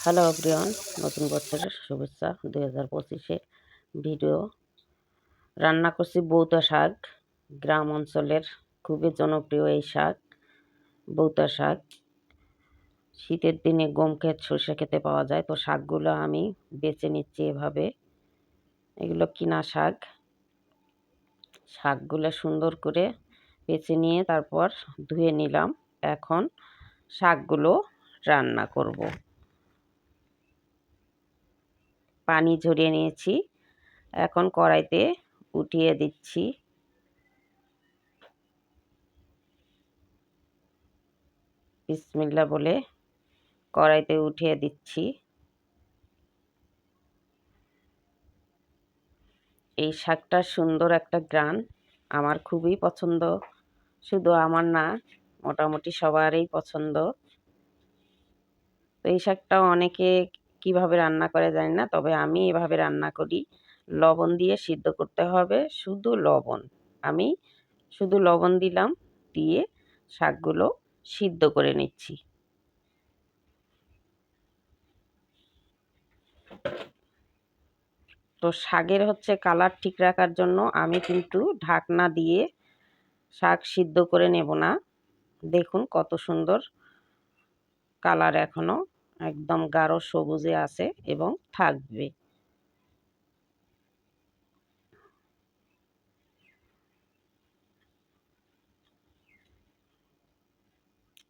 Hello everyone, নতুন বছরের শুভেচ্ছা। 2025-এ ভিডিও রান্না করছি বউতা শাক। গ্রাম অঞ্চলের খুবই জনপ্রিয় এই শাক, বউতা শাক। শীতের দিনে গম ক্ষেত, সরষে খেতে পাওয়া যায়। তো শাকগুলো আমি বেছে নিচ্ছি এভাবে। এগুলো কিনা শাক। শাকগুলো সুন্দর করে বেছে নিয়ে তারপর ধুয়ে নিলাম। এখন শাকগুলো রান্না করব। পানি ঝরিয়ে নিয়েছি, এখন কড়াইতে উঠিয়ে দিচ্ছি। বিসমিল্লাহ বলে কড়াইতে উঠিয়ে দিচ্ছি। এই শাকটা সুন্দর একটা ঘ্রাণ, আমার খুবই পছন্দ। শুধু আমার না, মোটামুটি সবারই পছন্দ। তো এই শাকটা অনেকে কিভাবে রান্না করে জানি না, তবে আমি এভাবে রান্না করি। লবণ দিয়ে সিদ্ধ করতে হবে, শুধু লবণ। আমি শুধু লবণ দিলাম, দিয়ে শাকগুলো সিদ্ধ করে নিচ্ছি। তো শাকের কালার ঠিক রাখার জন্য আমি কিন্তু ঢাকনা দিয়ে শাক সিদ্ধ করে নেব না। দেখুন কত সুন্দর কালার, এখনো একদম গাঢ় সবুজে আছে এবং থাকবে।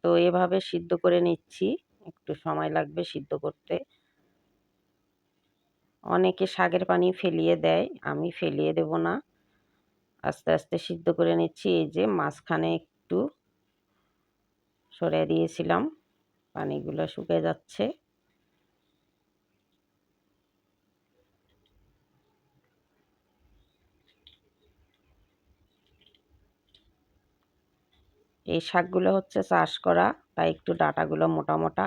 তো এভাবে সিদ্ধ করে নিচ্ছি, একটু সময় লাগবে সিদ্ধ করতে। অনেকে শাকের পানি ফেলিয়ে দেয়, আমি ফেলিয়ে দেব না। আস্তে আস্তে সিদ্ধ করে নিচ্ছি। এই যে মাঝখানে একটু সরিয়ে দিয়েছিলাম, পানিগুলো শুকিয়ে যাচ্ছে। এই শাকগুলো চাষ করা, তাই একটু ডাঁটাগুলো মোটা মোটা।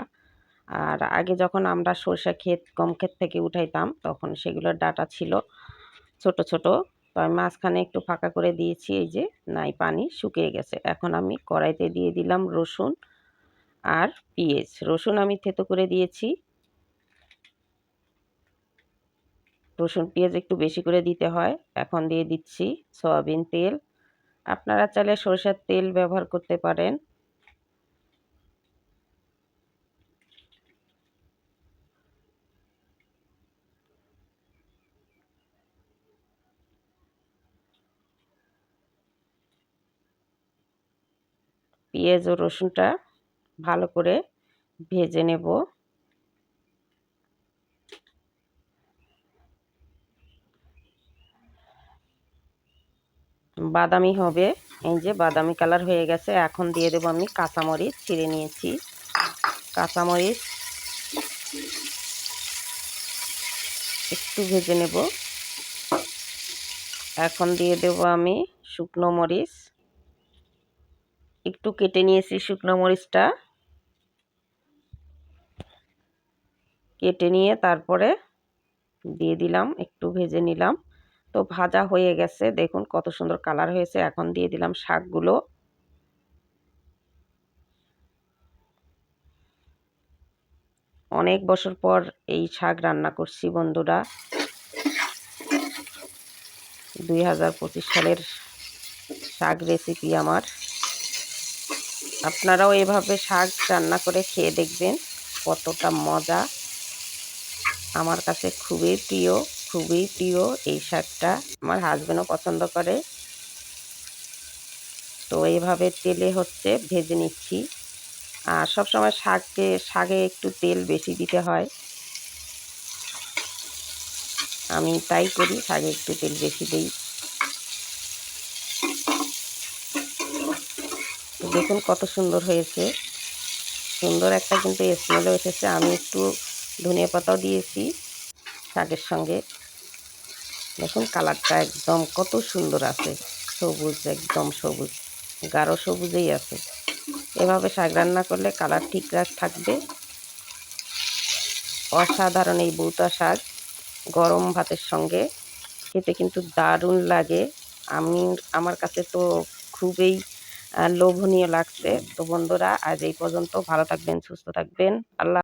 আর আগে যখন আমরা সরষে ক্ষেত, গম ক্ষেত থেকে উঠাইতাম, তখন সেগুলোর ডাঁটা ছিল ছোট ছোট। তো আমি মাঝখানে একটু ফাঁকা করে দিয়েছি। এই যে নাই, পানি শুকিয়ে গেছে। এখন আমি কড়াইতে দিয়ে দিলাম রসুন আর পেঁয়াজ। রসুন আমি থেতো করে দিয়েছি। রসুন পেঁয়াজ একটু বেশি করে দিতে হয়। এখন দিয়ে দিচ্ছি সয়াবিন তেল। আপনারা চাইলে সরষের তেল ব্যবহার করতে পারেন। পেঁয়াজ ও রসুনটা ভালো করে ভেজে নেব। বাদামি হবে, এই যে বাদামি কালার হয়ে গেছে। এখন দিয়ে দেবো আমি কাঁচামরিচ, ছিঁড়ে নিয়েছি কাঁচামরিচ, একটু ভেজে নেব। এখন দিয়ে দেবো আমি শুকনো মরিচ, একটু কেটে নিয়েছি শুকনো মরিচটা। কেটে নিয়ে তারপরে দিয়ে দিলাম, একটু ভেজে নিলাম। তো ভাজা হয়ে গেছে, দেখুন কত সুন্দর কালার হয়েছে। এখন দিয়ে দিলাম শাকগুলো। অনেক বছর পর এই শাক রান্না করছি বন্ধুরা। 2025 সালের শাক রেসিপি আমার। আপনারাও এভাবে শাক রান্না করে খেয়ে দেখবেন কতটা মজা। আমার কাছে খুবই প্রিয়, খুবই প্রিয় এই শাকটা। আমার হাজবেন্ডও পছন্দ করে। তো এইভাবে তেলে ভেজে নিচ্ছি। আর সবসময় শাকে একটু তেল বেশি দিতে হয়, আমি তাই করি, শাকে একটু তেল বেশি দিই। দেখুন কত সুন্দর হয়েছে, সুন্দর একটা কিন্তু স্মেলও এসেছে। আমি একটু ধনিয়া পাতাও দিয়েছি শাকের সঙ্গে। দেখুন কালারটা একদম কত সুন্দর আছে, সবুজ, একদম সবুজ, গাঢ় সবুজেই আছে। এভাবে শাক রান্না করলে কালার ঠিক থাকবে। অসাধারণ এই বউতা শাক গরম ভাতের সঙ্গে খেতে কিন্তু দারুণ লাগে। আমার কাছে তো খুবই লোভনীয় লাগছে। তো বন্ধুরা, আজ এই পর্যন্ত। ভালো থাকবেন, সুস্থ থাকবেন। আল্লাহ।